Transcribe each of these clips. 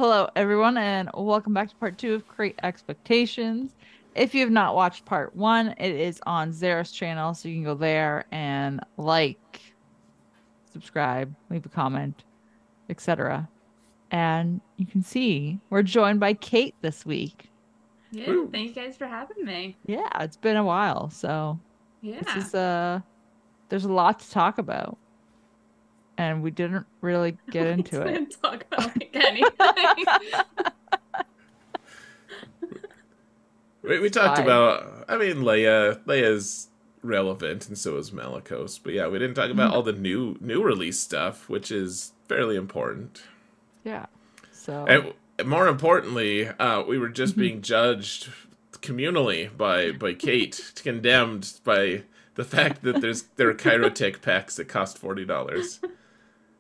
Hello, everyone, and welcome back to part two of Create Expectations. If you have not watched part one, it is on Zara's channel, so you can go there and like, subscribe, leave a comment, etc. And you can see we're joined by Kate this week. Yeah, Woo. thank you guys for having me. Yeah, it's been a while, so this Yeah. is there's a lot to talk about, and we didn't really get We into it. didn't talk about like anything. We It's talked fine. about, I mean, Leia's relevant, and so is Malicos. But yeah, we didn't talk about all the new release stuff, which is fairly important. Yeah. So And more importantly, we were just Mhm. being judged communally by Kate, condemned by the fact that there are Kyrotech packs that cost $40.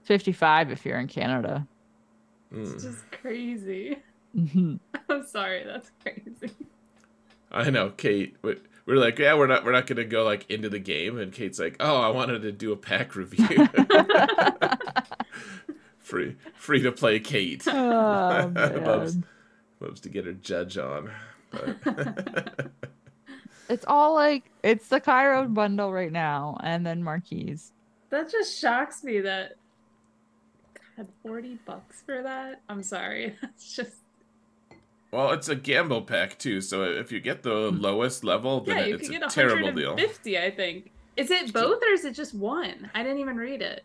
55 if you're in Canada. It's Mm. just crazy. Mhm. I'm sorry, that's crazy. I know, Kate. We're like, yeah, we're not gonna go like into the game, and Kate's like, oh, I wanted to do a pack review. Free to play Kate. Oh loves man. loves to get her judge on. But It's all like it's the Cairo bundle right now and then Marquise. That just shocks me that I had $40 for that. I'm sorry. That's just well, it's a gamble pack too, so if you get the lowest level, then yeah, you it's could a get terrible deal. 150, I think. Is it both or is it just one? I didn't even read it.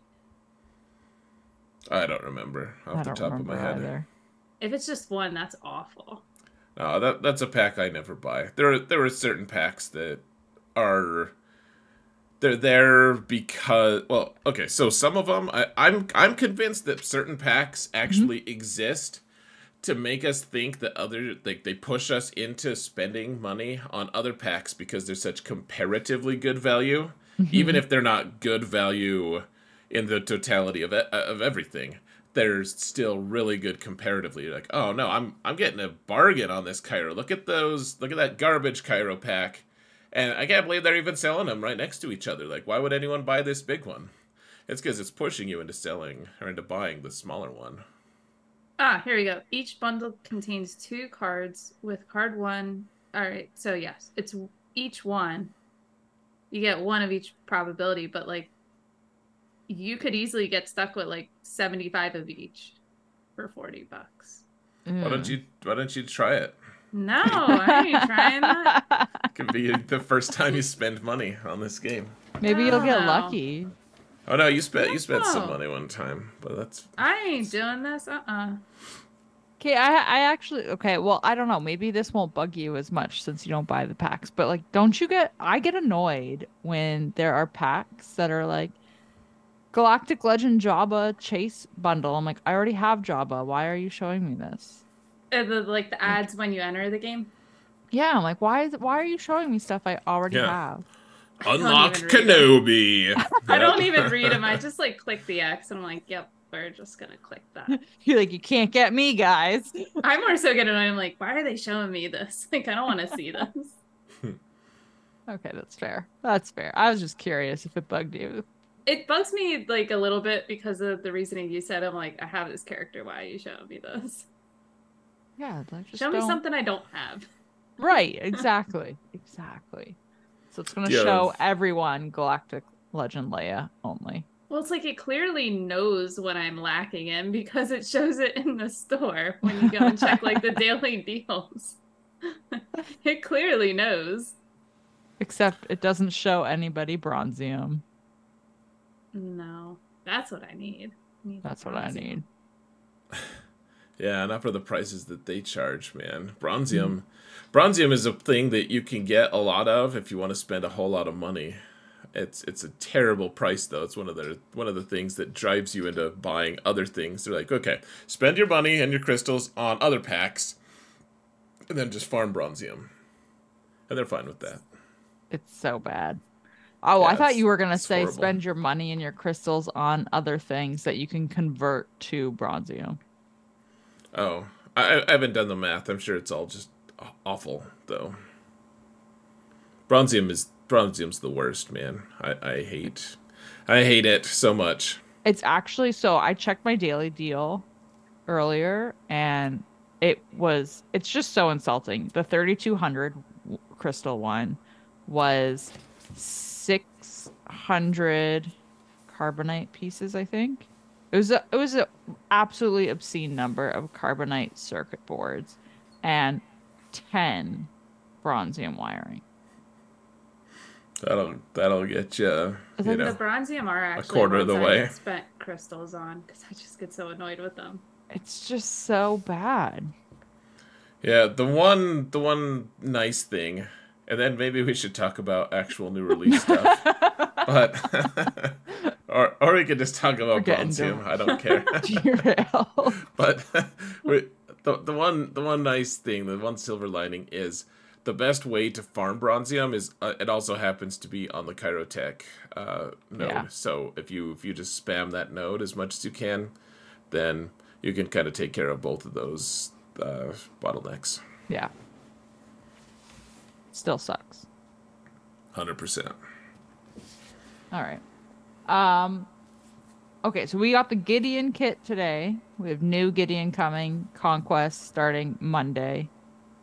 I don't remember I off the don't top of my remember head. either. If it's just one, that's awful. No, that's a pack I never buy. There are certain packs that are they're there because, well, okay, so some of them I'm convinced that certain packs Mhm. actually exist to make us think that they push us into spending money on other packs because they're such comparatively good value, even Mhm. if they're not good value in the totality of everything. They're still really good comparatively. You're like, oh no, I'm getting a bargain on this Cairo. Look at that garbage Cairo pack. And I can't believe they're even selling them right next to each other. Like, why would anyone buy this big one? It's because it's pushing you into selling or into buying the smaller one. Ah, here we go. Each bundle contains two cards with card one. All right, so yes, it's each one. You get one of each probability, but like you could easily get stuck with like 75 of each for $40. Mm. Why don't you try it? No, I ain't trying that. Could be the first time you spend money on this game. Maybe you'll Hell get no. Oh lucky. no, you spent some No. money one time, but that's I ain't doing this. Okay, I actually okay, well, I don't know. Maybe this won't bug you as much since you don't buy the packs, but like don't you get I get annoyed when there are packs that are like Galactic Legend Jabba Chase bundle. I'm like, I already have Jabba. Why are you showing me this? Like the Like, ads when you enter the game. yeah, I'm like, why are you showing me stuff I already yeah. have? I don't even Unlock read them. Kenobi. I don't Yep. even read them. I just like click the X and I'm like, yep, we're just gonna click that. You're like, you can't get me, guys. I'm more so getting annoyed. I'm like, why are they showing me this? Like, I don't want to see this. Okay, that's fair. That's fair. I was just curious if it bugged you. It bugs me like a little bit because of the reasoning you said. I'm like, I have this character. Why are you showing me this? Yeah, like just Show me don't. something I don't have. Right, exactly. Exactly. So it's gonna Do you show have everyone Galactic Legend Leia only. Well, it's like it clearly knows what I'm lacking in because it shows it in the store when you go and check like the daily deals. It clearly knows. Except it doesn't show anybody Bronzium. No, that's what I need. I need that That's what I bronzium. need. yeah, not for the prices that they charge, man. Mhm. Bronzium is a thing that you can get a lot of if you want to spend a whole lot of money. It's a terrible price though. It's one of the things that drives you into buying other things. They're like, okay, spend your money and your crystals on other packs, and then just farm Bronzium, and they're fine with that. It's so bad. Oh, I Yeah, thought you were gonna it's say horrible. spend your money and your crystals on other things that you can convert to Bronzium. Oh, I haven't done the math. I'm sure it's all just awful though. Bronzium's the worst, man. I hate it so much. It's actually so I checked my daily deal. earlier, and it's just so insulting. The 3200 crystal one was 600 carbonite pieces, I think. It was a absolutely obscene number of carbonite circuit boards and 10 bronzium wiring. That'll get you, It's you like The know, bronzium are a actually quarter of ones the way. I spent crystals on because I just get so annoyed with them. It's just so bad. Yeah, the one nice thing, and then maybe we should talk about actual new release stuff. But or we could just talk We're about getting Bronzium. I don't care. derailed. But the one nice thing, the one silver lining is the best way to farm Bronzium is it also happens to be on the Chirotech node. Yeah. So if you just spam that node as much as you can, then you can kind of take care of both of those bottlenecks. Yeah. Still sucks. 100%. All right. Okay, so we got the Gideon kit today. We have new Gideon coming, Conquest starting Monday.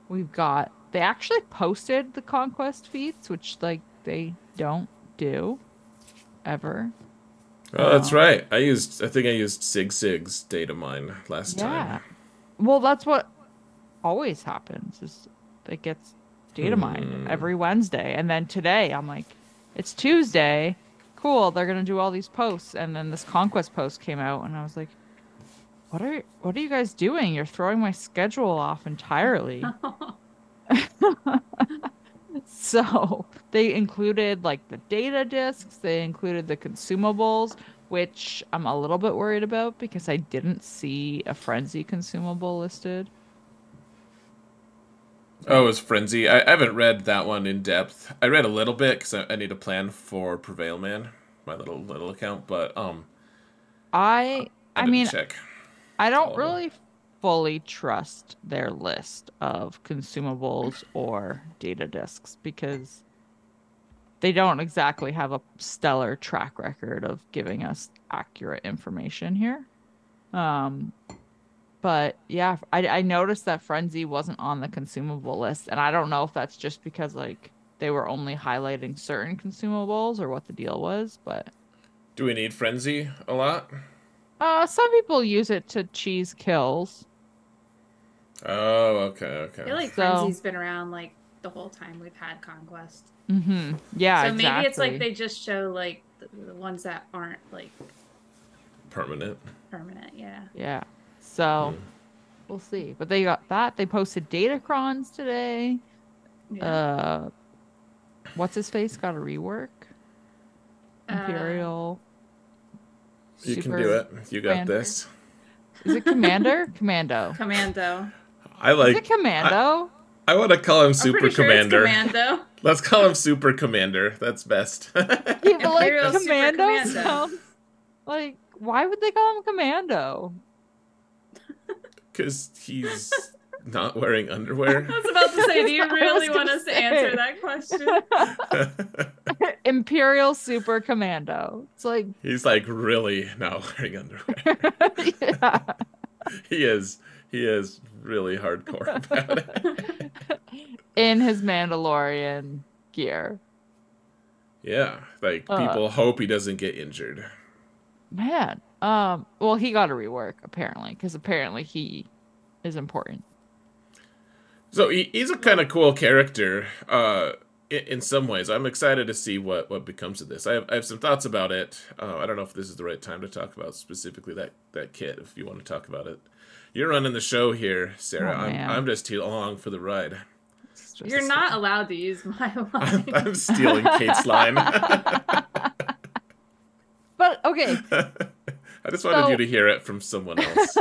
They actually posted the Conquest feats, which like they don't do ever. Oh, that's right. I think I used Sig's data mine last Yeah. time. Well, that's what always happens is it gets data mined every Wednesday. And then today I'm like, it's Tuesday. Cool, they're gonna do all these posts. And then this Conquest post came out and I was like, what are you guys doing? You're throwing my schedule off entirely. So they included like the data discs, they included the consumables, which I'm a little bit worried about because I didn't see a frenzy consumable listed. Oh, it was Frenzy. I haven't read that one in depth. I read a little bit because I need a plan for Prevail Man, my little account. But I didn't mean, check. I all don't of them. really fully trust their list of consumables or data discs because they don't exactly have a stellar track record of giving us accurate information here. But yeah, I noticed that Frenzy wasn't on the consumable list, and I don't know if that's just because like they were only highlighting certain consumables or what the deal was, but Do we need Frenzy a lot? some people use it to cheese kills. Oh, okay, I okay. feel like So- Frenzy's been around like the whole time we've had Conquest. Yeah, So maybe it's like exactly. they just show like the ones that aren't like Permanent. permanent. Yeah. Yeah. So we'll see. But they got that. They posted Datacrons today. Yeah. What's his face got a rework? Imperial. You can Super do it. You got Commander. this. Is it Commander? Commando. Commando. I Is like. it Commando? I want to call him I'm Super pretty sure Commander. it's Commando. Let's call him Super Commander. That's best. Yeah, but like Imperial Super Commando Commando. sounds like why would they call him Commando? Because he's not wearing underwear. I was about to say, do you I was really gonna want us to say. answer that question? Imperial Super Commando. It's like He's like really not wearing underwear. yeah. He is really hardcore about it. In his Mandalorian gear. Yeah, like people hope he doesn't get injured. Man. Well, he got a rework apparently, because apparently he is important. So he's a kind of cool character in some ways. I'm excited to see what becomes of this. I have some thoughts about it. I don't know if this is the right time to talk about specifically that kit, if you want to talk about it. You're running the show here, Sarah. Oh, man. I'm just along for the ride. It's just- You're not allowed to use my line. I'm stealing Kate's line. But okay, I just wanted So- you to hear it from someone else.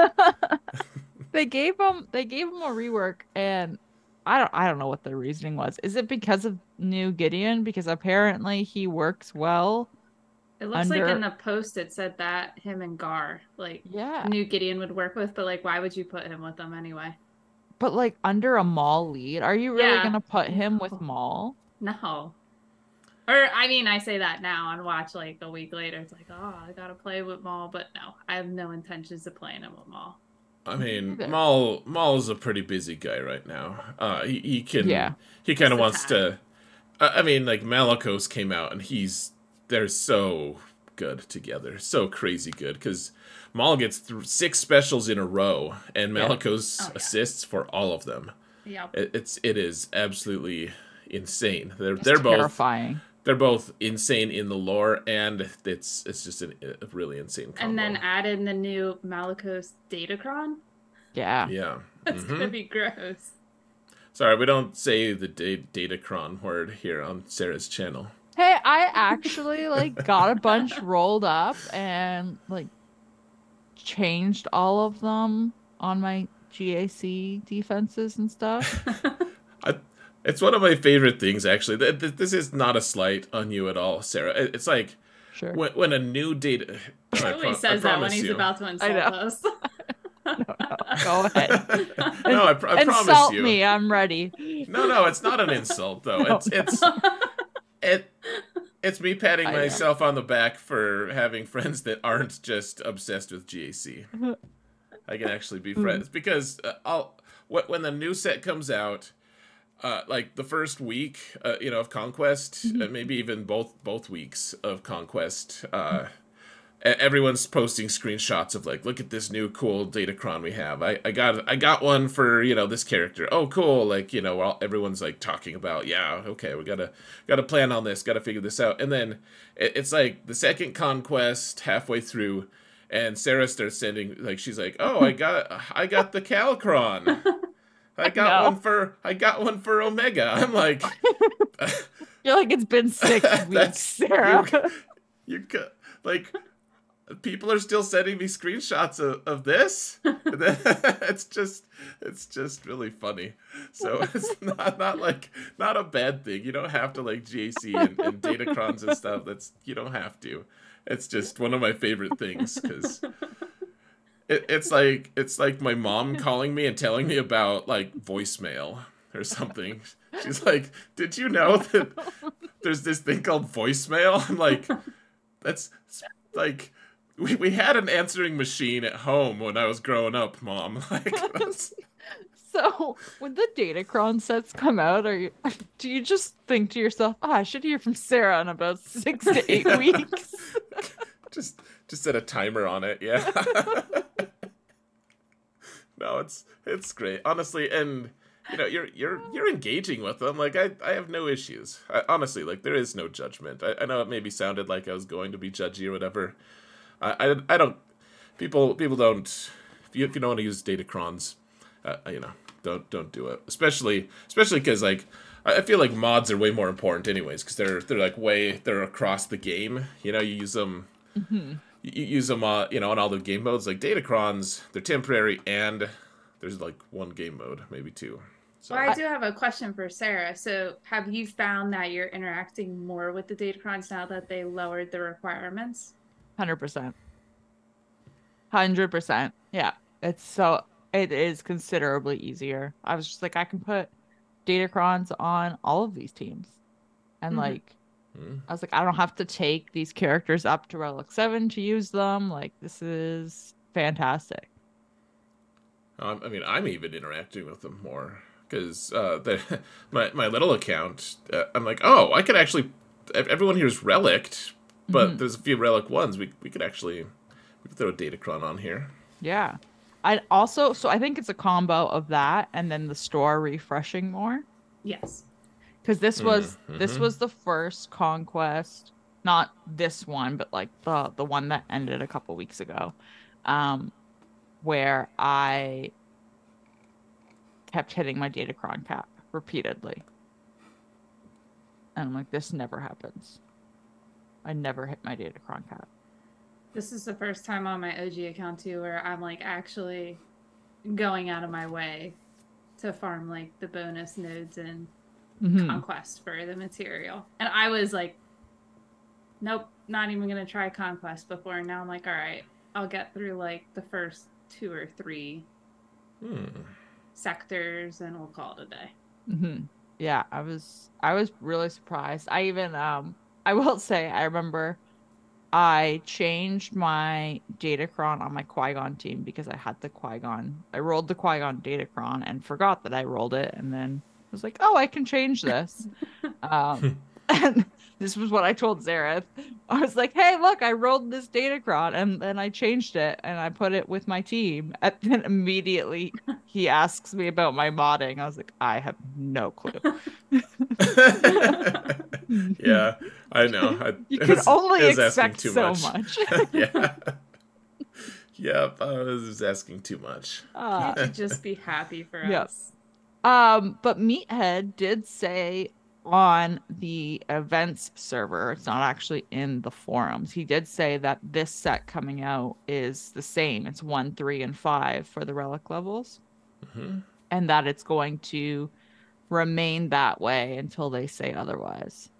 they gave him a rework, and I don't know what the reasoning was. Is it because of new Gideon? Because apparently he works well. It looks like Under- in the post it said that him and Gar, like, Yeah. new Gideon would work with, but like, why would you put him with them anyway? But like under a Maul lead, are you really Yeah. gonna put him with No. Maul? No. Or, I mean, I say that now and watch like a week later. It's like, oh, I gotta play with Maul, but no, I have no intentions of playing him with Maul. I mean, Either. Maul is a pretty busy guy right now. Yeah. He kind of Just a wants tad. to. I mean, like Malicos came out and they're so good together, so crazy good because Maul gets 6 specials in a row and Yeah. Malicos Oh, yeah. assists for all of them. Yep. It is absolutely insane. It's terrifying. They're both insane in the lore, and it's just a really insane combo. And then add in the new Malicos Datacron. Yeah. Yeah. That's gonna be gross. Sorry, we don't say the Datacron word here on Sarah's channel. Hey, I actually like got a bunch rolled up and like changed all of them on my GAC defenses and stuff. It's one of my favorite things, actually. This is not a slight on you at all, Sarah. It's like Sure. when a new data. He always says that when he's about to insult us. Go ahead. No, I promise Insult you. me. I'm ready. No, it's not an insult though. No, It's me patting I know. myself on the back for having friends that aren't just obsessed with GAC. I can actually be friends because when the new set comes out, like the first week, of Conquest, maybe even both weeks of Conquest, everyone's posting screenshots of like, look at this new cool Datacron we have. I got one for this character. Oh, cool! Like everyone's like talking about, yeah, okay, we gotta plan on this, gotta figure this out, and then it's like the second Conquest halfway through. And Sarah starts sending she's like, "Oh, I got the Calcron. I got one for Omega." I'm like, You're like, it's been 6 weeks, Sarah. you like people are still sending me screenshots of this. it's just really funny. So it's not a bad thing. You don't have to like GAC and Datacrons and stuff. You don't have to. It's just one of my favorite things because it's like my mom calling me and telling me about like voicemail or something. She's like, "Did you know that there's this thing called voicemail?" I'm like, "That's like we had an answering machine at home when I was growing up, Mom." Like that's... So when the Datacron sets come out, do you just think to yourself, I should hear from Sarah in about 6 to 8 weeks? just set a timer on it, yeah. No, it's great, honestly, and you're engaging with them. Like I have no issues. Honestly, like there is no judgment. I know it maybe sounded like I was going to be judgy or whatever. I don't. People don't. If you don't want to use Datacrons, don't do it. Especially because like I feel like mods are way more important anyways because they're across the game. You use them. Mm-hmm. You use them on all the game modes. Like Datacrons, they're temporary and there's like one game mode, maybe 2. So Well, I do have a question for Sarah. So have you found that you're interacting more with the Datacrons now that they lowered the requirements? 100%. 100%. Yeah. It is considerably easier. I was just like, I can put Datacrons on all of these teams. And like, I was like, I don't have to take these characters up to Relic 7 to use them. Like, this is fantastic. I mean, I'm even interacting with them more because my little account, I'm like, oh, I could actually. Everyone here's Relic, but there's a few Relic ones. We could throw a Datacron on here. Yeah. I think it's a combo of that and then the store refreshing more. Yes. Because this was the first Conquest, not this one, but like the one that ended a couple weeks ago, where I kept hitting my Datacron cap repeatedly. And I'm like, this never happens. I never hit my Datacron cap. This is the first time on my OG account too where I'm like actually going out of my way to farm like the bonus nodes and Conquest for the material. And I was like, nope, not even gonna try Conquest before. And now I'm like, all right, I'll get through like the first 2 or 3 sectors and we'll call it a day. Yeah, I was really surprised. I even I will say I remember I changed my Datacron on my Qui-Gon team because I had the Qui-Gon. I rolled the Qui-Gon Datacron and forgot that I rolled it, and then was like, oh, I can change this. And this was what I told Zareth. I was like, hey, look, I rolled this Datacron, and then I changed it and I put it with my team. And then immediately he asks me about my modding. I was like, I have no clue. Yeah, I know. You can only expect too so much. much. Yeah. Yep, I was asking too much. Can't you just be happy for Yep. us? But Meathead did say on the events server, it's not actually in the forums. He did say that this set coming out is the same. It's 1, 3, and 5 for the relic levels. Mm-hmm. And that it's going to remain that way until they say otherwise.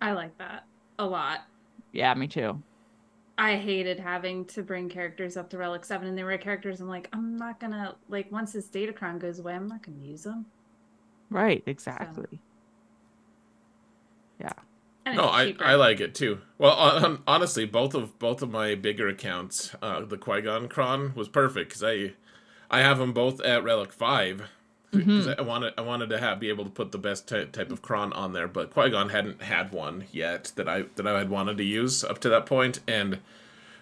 I like that a lot. Yeah, me too. I hated having to bring characters up to Relic 7, and there were characters I'm like, I'm not gonna, like, once this Datacron goes away, I'm not gonna use them. Right, exactly. Yeah. And No, it's I cheaper. like it too. Well, honestly, both of my bigger accounts, the Qui-Gon Cron was perfect because I have them both at Relic 5 because I wanted to be able to put the best type of Cron on there, but Qui-Gon hadn't had one yet that I had wanted to use up to that point, and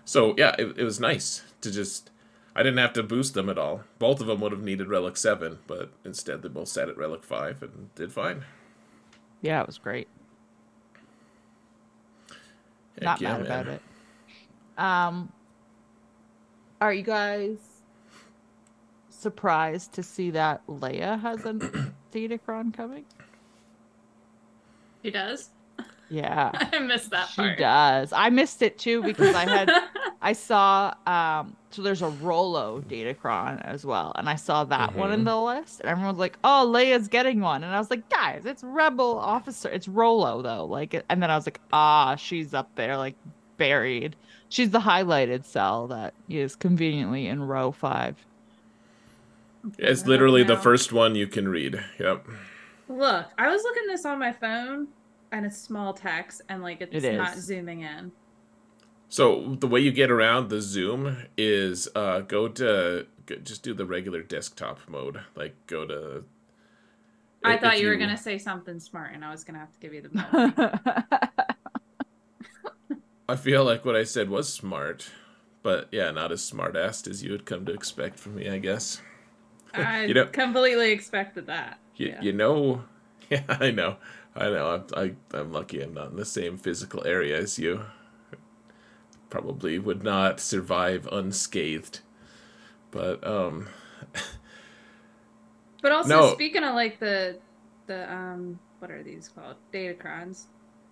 so yeah, it was nice to just. I didn't have to boost them at all. Both of them would have needed Relic 7, but instead they both sat at Relic 5 and did fine. Yeah, it was great. Heck Not yeah, mad about man. it. Are you guys surprised to see that Leia has a Datacron coming? She does? Yeah, I missed that she part. does. I missed it too because I saw so there's a Rolo Datacron as well, and I saw that one in the list, and everyone was like, "Oh, Leia's getting one," and I was like, "Guys, it's Rebel officer, it's Rolo though." Like, and then I was like, "Ah, she's up there, like buried. She's the highlighted cell that is conveniently in row 5." It's literally the first one you can read. Yep. Look, I was looking this on my phone, and it's small text, and like it's not is. zooming in. So the way you get around the zoom is just do the regular desktop mode. Like go to. I thought you were gonna say something smart, and I was gonna have to give you the best. I feel like what I said was smart, but yeah, not as smart-assed as you would come to expect from me, I guess. I completely expected that. You know, yeah, I know. I'm lucky I'm not in the same physical area as you. Probably would not survive unscathed. But But also no. Speaking of like the what are these called? Datacrons.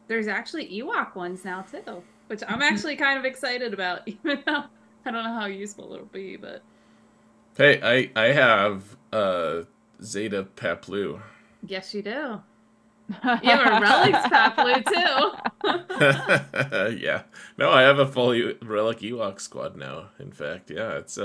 There's actually Ewok ones now too, which I'm actually kind of excited about, even though I don't know how useful it'll be, but Hey, I have Zeta Paplu. yes you do. You have a Relics Paplu too. Yeah. No, I have a full Relic Ewok squad now. In fact, yeah, it's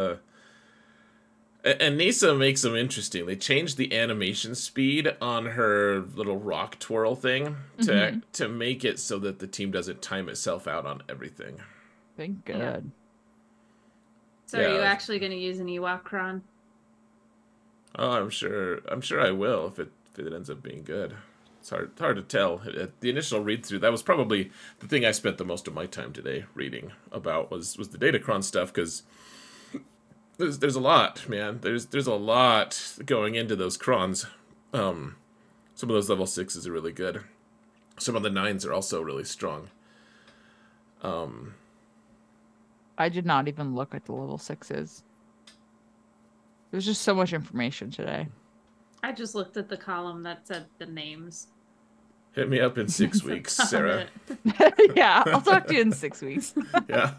and Nisa makes them interesting. They changed the animation speed on her little rock twirl thing to make it so that the team doesn't time itself out on everything. Thank God. Yeah. So Yeah. are you actually going to use an Ewok Cron? Oh, I'm sure I will if it ends up being good. It's hard to tell. The initial read through, that was probably the thing I spent the most of my time today reading about was the Datacron stuff, because there's a lot, man. There's a lot going into those crons. Some of those level 6s are really good. Some of the 9s are also really strong. I did not even look at the level 6s. There's just so much information today. I just looked at the column that said the names. Hit me up in 6 weeks, Sarah. Yeah, I'll talk to you in 6 weeks. Yeah.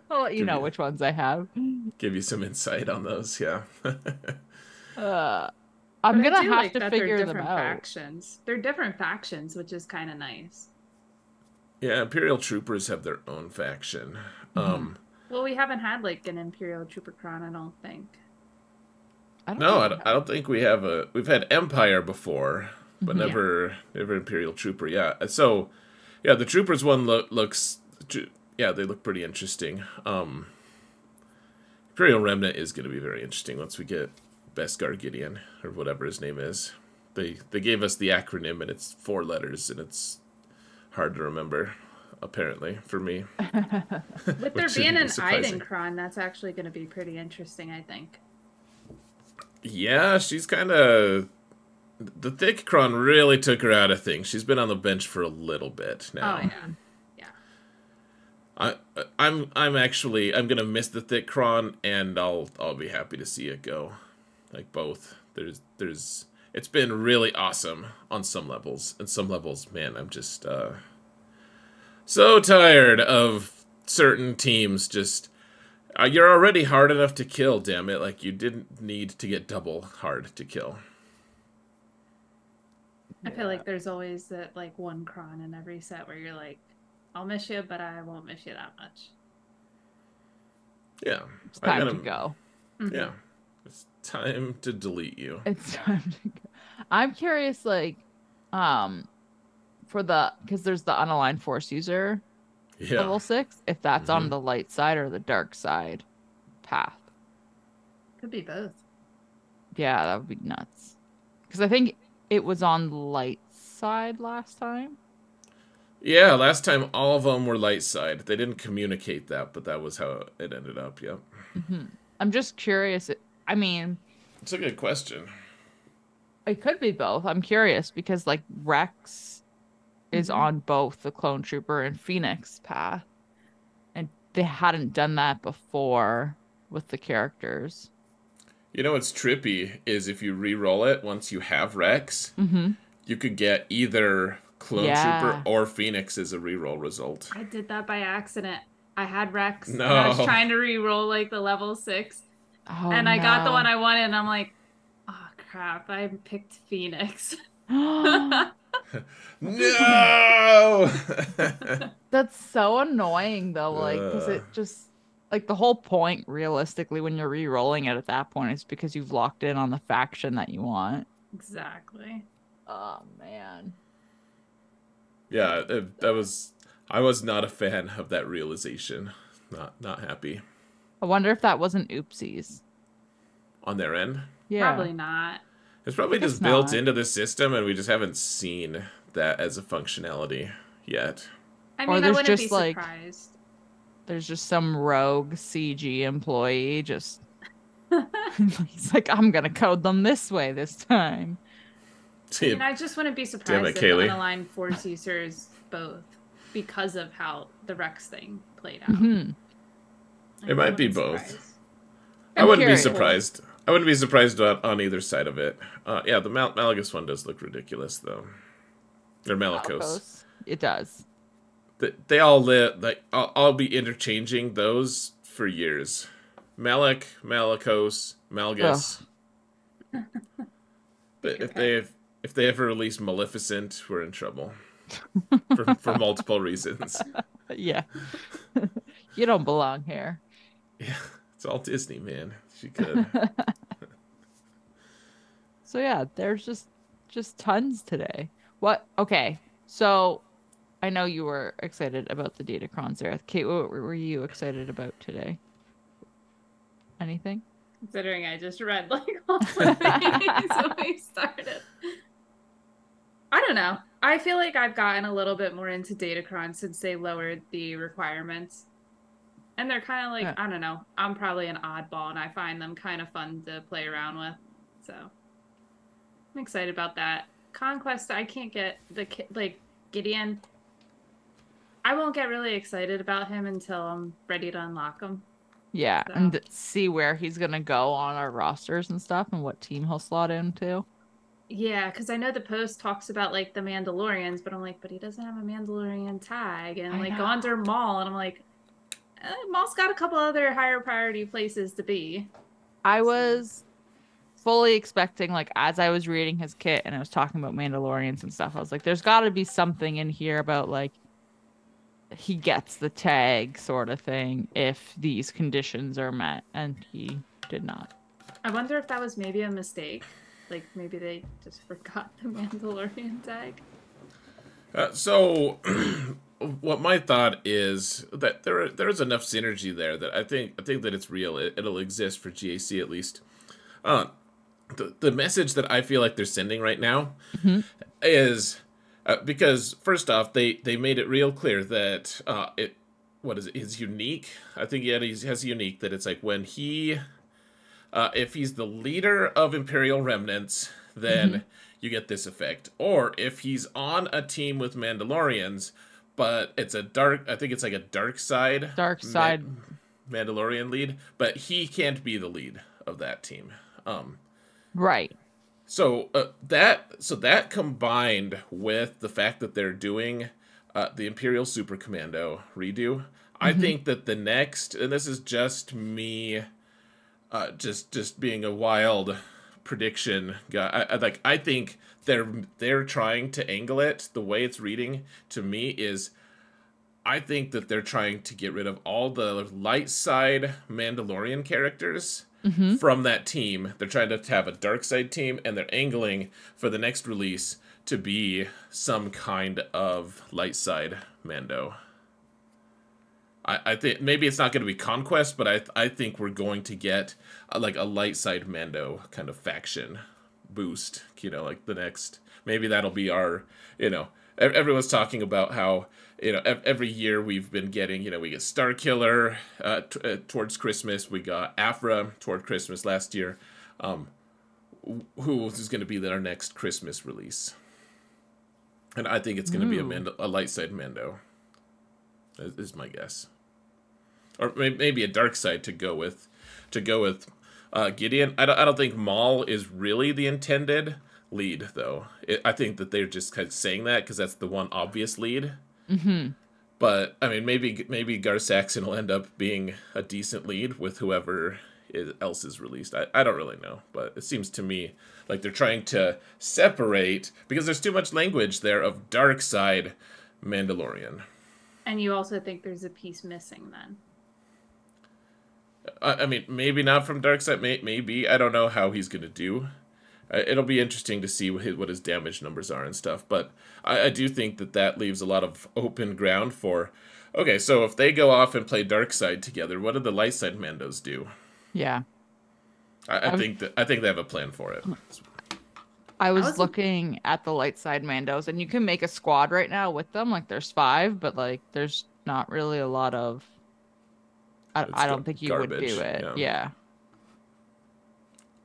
I'll let you know which ones I have. Give you some insight on those, yeah. I'm gonna have to figure them out. Factions. They're different factions, which is kind of nice. Yeah, Imperial Troopers have their own faction. Well, we haven't had like an Imperial Trooper Cron, I don't think. I don't think we have we've had Empire before, but never Imperial Trooper. Yeah, so Yeah, the Troopers one looks... Yeah, they look pretty interesting. Imperial Remnant is going to be very interesting once we get Beskar Gideon, or whatever his name is. They gave us the acronym, and it's 4 letters, and it's hard to remember, apparently, for me. With there being an Idenkron, that's actually going to be pretty interesting, I think. Yeah, she's kind of... The thick Kron really took her out of things. She's been on the bench for a little bit now. Oh, yeah. I'm gonna miss the thick Kron, and I'll be happy to see it go. Like both. It's been really awesome on some levels. And some levels, man, I'm just so tired of certain teams just you're already hard enough to kill, damn it. Like you didn't need to get double hard to kill. I feel like there's always that like one Kron in every set where you're like, I'll miss you, but I won't miss you that much. Yeah. It's time to go. Yeah. It's time to delete you. It's time to go. I'm curious, like, because there's the unaligned force user level 6, if that's on the light side or the dark side path. Could be both. Yeah, that would be nuts. Because I think it was on light side last time. Yeah, last time all of them were light side. They didn't communicate that, but that was how it ended up, yep. I'm just curious. I mean... It's a good question. It could be both. I'm curious because, like, Rex is on both the Clone Trooper and Phoenix path. And they hadn't done that before with the characters. You know what's trippy is if you re-roll it once you have Rex, you could get either Clone Trooper or Phoenix as a re-roll result. I did that by accident. I had Rex, No. and I was trying to re-roll like the level 6, and I got the one I wanted, and I'm like, oh crap, I picked Phoenix. No! That's so annoying though, like, because it just... Like, the whole point, realistically, when you're re-rolling it at that point is because you've locked in on the faction that you want. Exactly. Oh, man. Yeah, I was not a fan of that realization. Not happy. I wonder if that wasn't oopsies. On their end? Yeah. Probably not. It's probably just built into the system, and we just haven't seen that as a functionality yet. I mean, I wouldn't be surprised. There's just some rogue CG employee just... He's like, I'm going to code them this way this time. I mean, I just wouldn't be surprised if unaligned force users both, because of how the Rex thing played out. It might be both. I wouldn't be surprised. I wouldn't be surprised on either side of it. Yeah, the Malgus one does look ridiculous, though. Or Malicos. It does. They all live, like, I'll be interchanging those for years. Malak, Malicos, Malgus. But if they ever release Maleficent, we're in trouble. for multiple reasons. Yeah. You don't belong here. Yeah, it's all Disney, man. She could. So yeah, there's just tons today. What? Okay, so I know you were excited about the Datacron, Zareth. Kate, what were you excited about today? Anything? Considering I just read like all the things when we started. I don't know. I feel like I've gotten a little bit more into Datacron since they lowered the requirements. And they're kind of like, I don't know. I'm probably an oddball, and I find them kind of fun to play around with. So I'm excited about that. Conquest, I can't get like Gideon. I won't get really excited about him until I'm ready to unlock him. Yeah, so. And see where he's going to go on our rosters and stuff and what team he'll slot into. Yeah, because I know the post talks about, like, the Mandalorians, but I'm like, but he doesn't have a Mandalorian tag. And, like, Gondor Maul, and I'm like, Maul's got a couple other higher priority places to be. I was fully expecting, like, as I was reading his kit and I was talking about Mandalorians and stuff, I was like, there's got to be something in here about, like, he gets the tag sort of thing if these conditions are met, and he did not. I wonder if that was maybe a mistake. Like, maybe they just forgot the Mandalorian tag. So, what my thought is that there is enough synergy there that I think that it's real. It'll exist for GAC at least. Uh, the message that I feel like they're sending right now Mm-hmm. is because first off, they made it real clear that what is it? His unique. I think he has a unique that it's like when he if he's the leader of Imperial remnants, then Mm-hmm. you get this effect. Or if he's on a team with Mandalorians, but it's I think it's like a dark side, Dark side. Mandalorian lead, but he can't be the lead of that team. Right. So that combined with the fact that they're doing the Imperial Super Commando redo, I Mm-hmm. think that the next, and this is just me, just being a wild prediction guy. I think they're trying to angle it. The way it's reading to me is, I think that they're trying to get rid of all the light side Mandalorian characters Mm-hmm. from that team. They're trying to have a dark side team, and they're angling for the next release to be some kind of light side Mando. I think maybe it's not going to be Conquest, but I think we're going to get like a light side Mando kind of faction boost. Like the next. Maybe that'll be our. Everyone's talking about how every year we've been getting. We get Starkiller towards Christmas. We got Afra toward Christmas last year. Who is going to be our next Christmas release? And I think it's going to be a light side Mando. Is my guess. Or maybe a dark side to go with Gideon. I don't think Maul is really the intended lead, though. I think that they're just kind of saying that because that's the one obvious lead. Mm-hmm. But I mean, maybe Gar Saxon will end up being a decent lead with whoever else is released. I don't really know, but it seems to me like they're trying to separate because there's too much language there of dark side Mandalorian. And you also think there's a piece missing then? I mean, maybe not from Darkseid. Maybe I don't know how he's gonna do. It'll be interesting to see what his damage numbers are and stuff. But I do think that leaves a lot of open ground for. Okay, so if they go off and play Darkseid together, what do the Lightside Mandos do? Yeah. I think they have a plan for it. I was looking at the light side Mandos, and you can make a squad right now with them. Like there's 5, but like there's not really a lot of. I don't think you would do it. Yeah.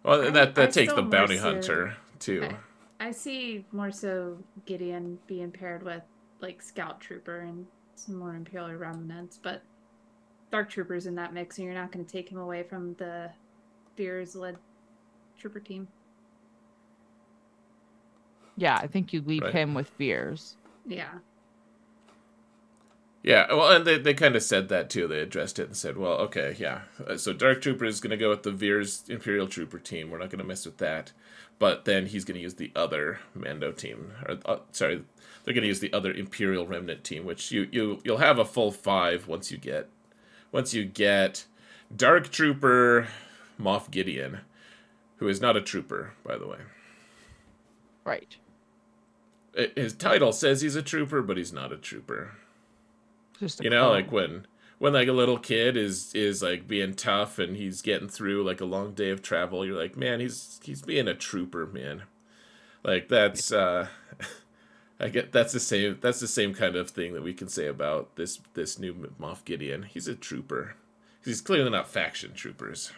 Well, that takes the still bounty more so- hunter too. I see more so Gideon being paired with like Scout Trooper and some more Imperial remnants, but Dark Trooper's in that mix, and you're not going to take him away from the Fears-led trooper team. Yeah, I think you leave Right. him with Veers. Yeah. Yeah, well, and they kind of said that too. They addressed it and said, well, okay, yeah. So Dark Trooper is going to go with the Veers Imperial Trooper team. We're not going to mess with that. But then he's going to use the other Mando team. Sorry, they're going to use the other Imperial Remnant team, which you'll have a full 5 once you get Dark Trooper Moff Gideon, who is not a trooper, by the way. Right. His title says he's a trooper, but he's not a trooper. Just a You know, clone. like when like a little kid is like being tough and he's getting through like a long day of travel, you're like, man, he's being a trooper, man. Like that's I get that's the same kind of thing that we can say about this new Moff Gideon. He's a trooper. He's clearly not faction troopers.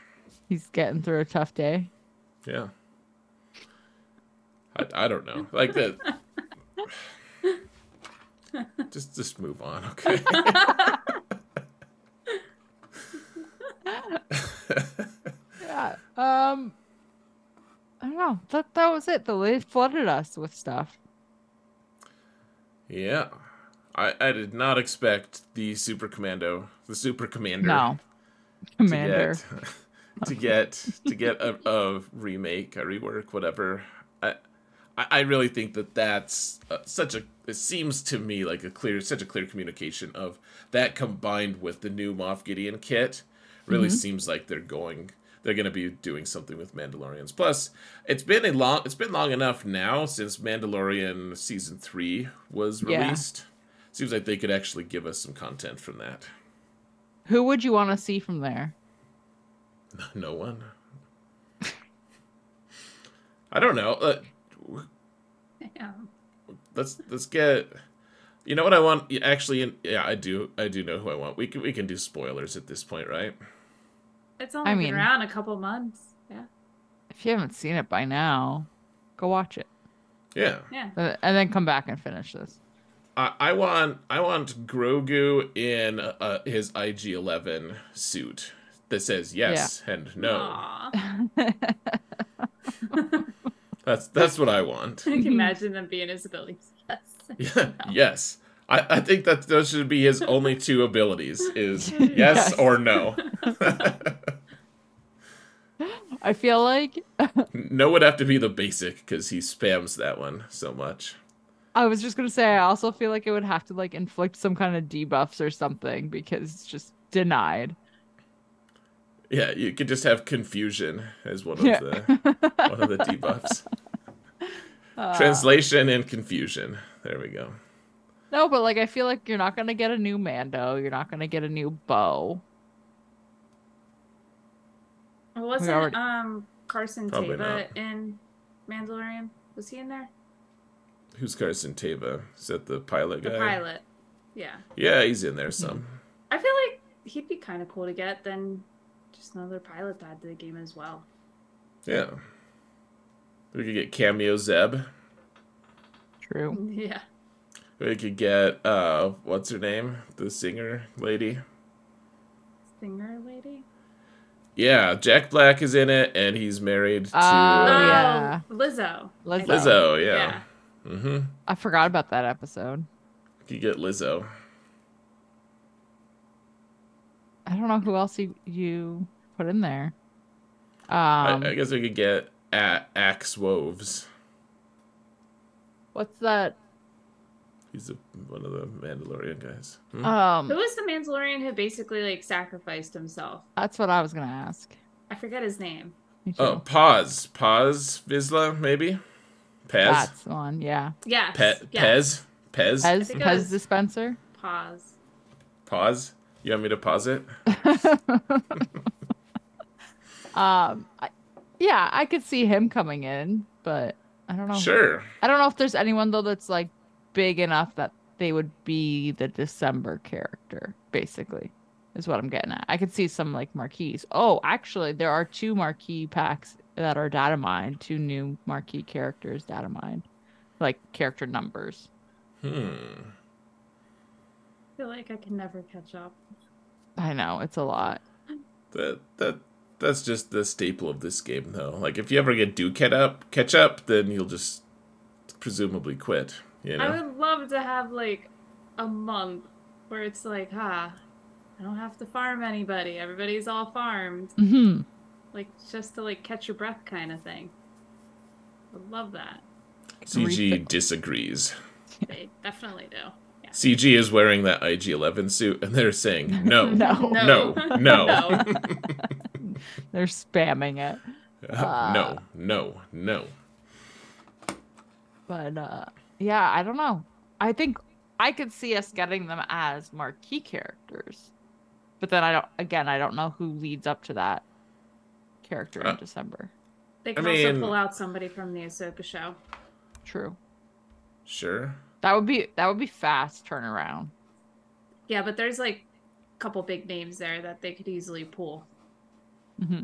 He's getting through a tough day. Yeah. I don't know. Like that. Just move on, okay? Yeah. I don't know. That was it. They flooded us with stuff. Yeah. I did not expect the Super Commander No. Commander. to get a remake, a rework, whatever. I really think that's it seems to me like such a clear communication of that combined with the new Moff Gideon kit really seems like they're going they're going to be doing something with Mandalorians. Plus, it's been long enough now since Mandalorian season 3 was released. Seems like they could actually give us some content from that. Who would you want to see from there? No one. I don't know. Yeah. Let's get. You know what I want? Actually, yeah, I do know who I want. We can do spoilers at this point, right? It's only been around a couple months. Yeah. If you haven't seen it by now, go watch it. Yeah. Yeah. And then come back and finish this. I want Grogu in his IG-11 suit that says yes and no. That's what I want. I can imagine them being his abilities. Yes. Yeah. No. Yes. I think that those should be his only 2 abilities: is yes or no. I feel like no would have to be the basic because he spams that one so much. I was just gonna say I also feel like it would have to like inflict some kind of debuffs or something because it's just denied. Yeah, you could just have confusion as one of the debuffs. Translation and confusion. There we go. No, but like I feel like you're not gonna get a new Mando. You're not gonna get a new Bo. Wasn't Carson Teva in Mandalorian? Was he in there? Who's Carson Teva? Is that the pilot guy? The pilot. Yeah. Yeah, he's in there some. I feel like he'd be kind of cool to get than just another pilot to add to the game as well. Yeah. We could get Cameo Zeb. True. Yeah. We could get, what's her name? The singer lady? Singer lady? Yeah, Jack Black is in it, and he's married to... yeah. Lizzo. Lizzo, yeah. Mm-hmm. I forgot about that episode. You get Lizzo. I don't know who else you put in there. I guess we could get Axe Woves. What's that? He's one of the Mandalorian guys. Who was the Mandalorian who basically like sacrificed himself? That's what I was gonna ask. I forget his name. Oh, Paz Vizsla, maybe? Pez? That's the one, yeah. Yeah. Pez? Pez dispenser? Pause? You want me to pause it? Yeah, I could see him coming in, but I don't know. Sure. I don't know if there's anyone though that's like big enough that they would be the December character, basically, is what I'm getting at. I could see some like marquees. Oh, actually, there are 2 marquee packs that are data mined, 2 new marquee characters data mined, like character numbers. I feel like I can never catch up. I know, it's a lot. That's just the staple of this game, though. Like, if you ever catch up, then you'll just presumably quit. You know? I would love to have like a month where it's like, I don't have to farm anybody. Everybody's all farmed. Mm-hmm. Like, just to like catch your breath kind of thing. I would love that. CG disagrees. They definitely do. Yeah. CG is wearing that IG-11 suit, and they're saying no. No. They're spamming it. No. But yeah, I don't know. I think I could see us getting them as marquee characters, but then I don't know who leads up to that character in December. They can also pull out somebody from the Ahsoka show. True. Sure. That would be fast turnaround. Yeah, but there's like a couple big names there that they could easily pull. Mm-hmm.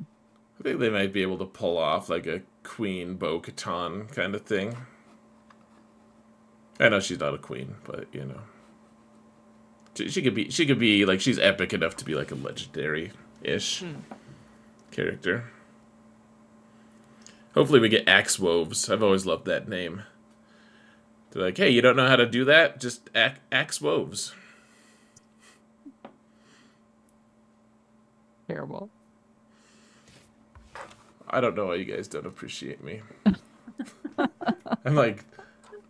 I think they might be able to pull off like a Queen Bo-Katan kind of thing. I know she's not a queen, but you know, she could be like, she's epic enough to be like a legendary-ish character. Hopefully we get Axe Woves. I've always loved that name. They're like, hey, you don't know how to do that? Just Axe Woves. Terrible. I don't know why you guys don't appreciate me. I'm like,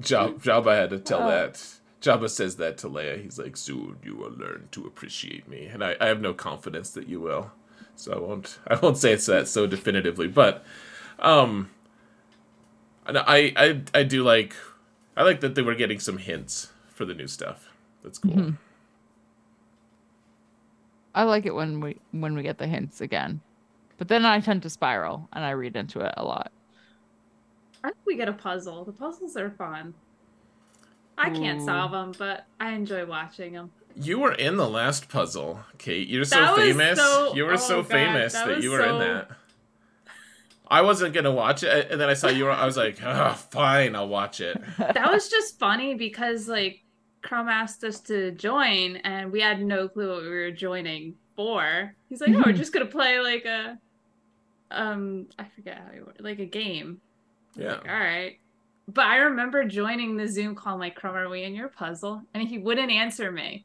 Jabba had to tell that. Jabba says that to Leia. He's like, soon you will learn to appreciate me. And I have no confidence that you will. so I won't say it's that so definitively, but I do like that they were getting some hints for the new stuff. That's cool. Mm-hmm. I like it when we get the hints again. But then I tend to spiral and I read into it a lot. I think we get a puzzle. The puzzles are fun. I can't solve them, but I enjoy watching them. You were in the last puzzle, Kate. You're so That was famous. so- You were oh so God, famous that that was you were in so- that. I wasn't gonna watch it, and then I saw you were. I was like, oh, fine, I'll watch it. That was just funny because like Crumb asked us to join and we had no clue what we were joining for. He's like, "Oh, we're just gonna play like a I forget how you word, like a game." I was Yeah. like, all right. But I remember joining the Zoom call, I'm like, Crumb, are we in your puzzle? And he wouldn't answer me.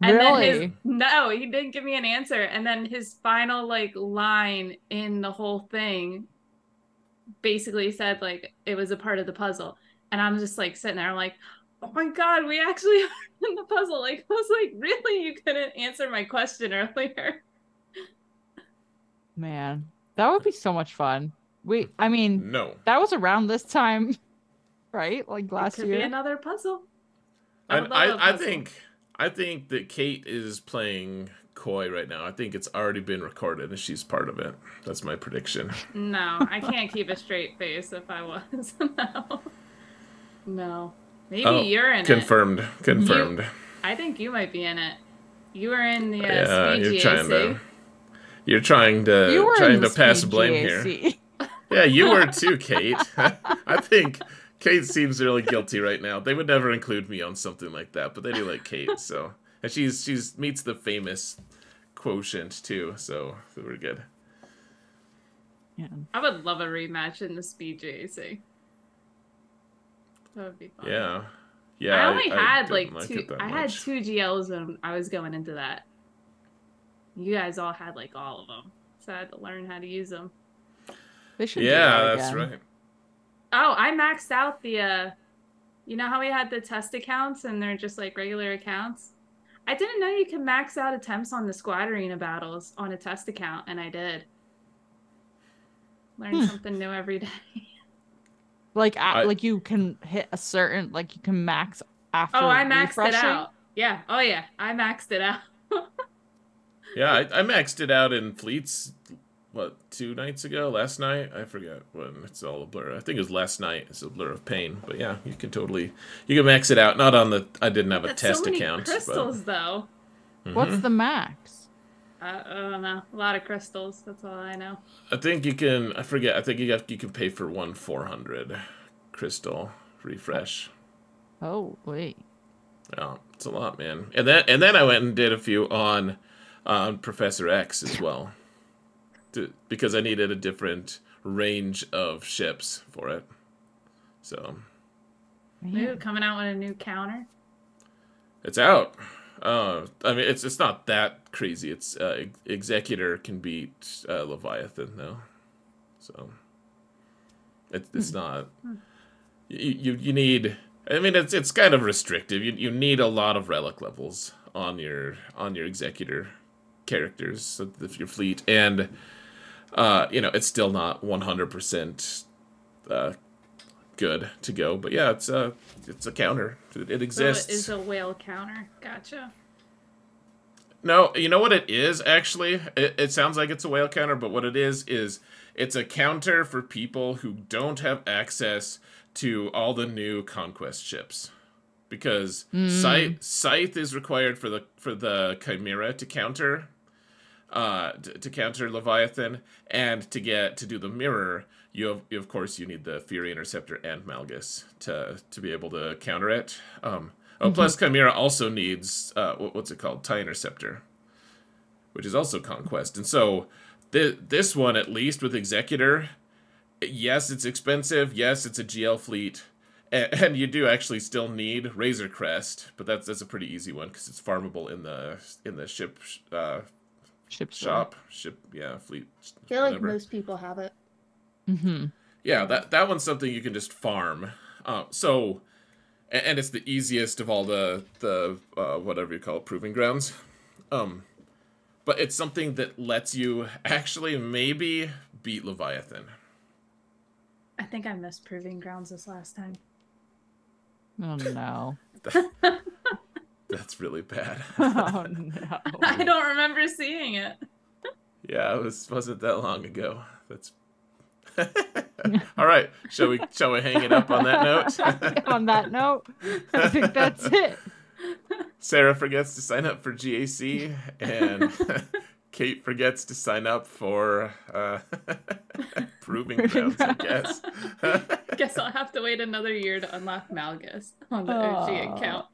And Really? no, he didn't give me an answer. And then his final like line in the whole thing basically said like it was a part of the puzzle. And I'm just like sitting there, I'm like, oh my God, we actually are in the puzzle. Like I was like, really? You couldn't answer my question earlier. Man, that would be so much fun. I mean, No. that was around this time, right? Like last Could year. be another puzzle. And would love a I puzzle. think that Kate is playing coy right now. I think it's already been recorded and she's part of it. That's my prediction. No, I can't keep a straight face if I was. No. No. Maybe you're in confirmed. it. Confirmed. I think you might be in it. You were in the Yeah, speed you're trying to You were in trying the to pass Speed blame here. GAC. Yeah, you were too, Kate. I think Kate seems really guilty right now. They would never include me on something like that, but they do like Kate, so and she's meets the famous quotient too, so we're good. Yeah. I would love a rematch in the speed GAC. That would be fun. Yeah. Yeah. I only had didn't like it two. that I had much. 2 GLs when I was going into that. You guys all had like all of them, so I had to learn how to use them. They should do Yeah, that that's again. right. Oh, I maxed out the. You know how we had the test accounts and they're just like regular accounts? I didn't know you could max out attempts on the squad arena battles on a test account, and I did. Learn something new every day. Like you can hit a certain, like you can max after Oh, I maxed it refreshing. out. Yeah. Oh, yeah. I maxed it out. Yeah, I maxed it out in fleets. What, 2 nights ago? Last night? I forget when. It's all a blur. I think it was last night. It's a blur of pain. But yeah, you can max it out. Not on the. I didn't have a That's test so many account. crystals, though. What's the max? I don't know. A lot of crystals. That's all I know. I think you can. I forget. I think you can pay for 400 crystal refresh. Oh wait. Yeah, it's a lot, man. And then I went and did a few on Professor X as well, because I needed a different range of ships for it. So Ooh, coming out with a new counter. it's out. I mean, it's not that crazy. It's Executor can beat Leviathan though, so it's not. You need. I mean, it's kind of restrictive. You need a lot of relic levels on your Executor characters if your fleet, and it's still not 100% good to go. But yeah, it's a counter. It exists. So it is a whale counter. Gotcha. No, you know what it is, actually? It sounds like it's a whale counter, but what it is it's a counter for people who don't have access to all the new conquest ships. Because Scythe is required for the Chimera to counter Leviathan, and to do the mirror, you of course you need the Fury Interceptor and Malgus to be able to counter it. Plus Chimera also needs what's it called? TIE Interceptor, which is also conquest. And so this one, at least with Executor, yes, it's expensive. Yes, it's a GL fleet. And you do actually still need Razor Crest, but that's a pretty easy one because it's farmable in the ship shop. Fleet. I feel like whatever. most people have it. Yeah, that one's something you can just farm. And it's the easiest of all the whatever you call it, proving grounds. but it's something that lets you actually maybe beat Leviathan. I think I missed Proving Grounds this last time. Oh no. That's really bad. Oh no. I don't remember seeing it. Yeah, it wasn't that long ago. That's all right. Shall we hang it up on that note? On that note, I think that's it. Sarah forgets to sign up for GAC, and Kate forgets to sign up for Proving Grounds, I guess. Guess I'll have to wait another year to unlock Malgus on the OG account.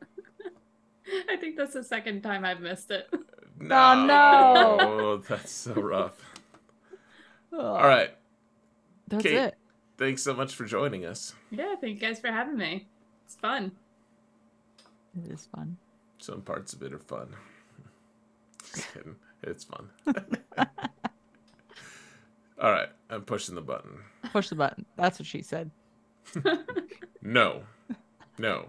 I think that's the second time I've missed it. No, Oh, no. That's so rough. Oh, All right. that's Kate, it. thanks so much for joining us. Yeah, thank you guys for having me. It's fun. It is fun. Some parts of it are fun. Just kidding. It's fun. All right, I'm pushing the button. Push the button. That's what she said. No. No.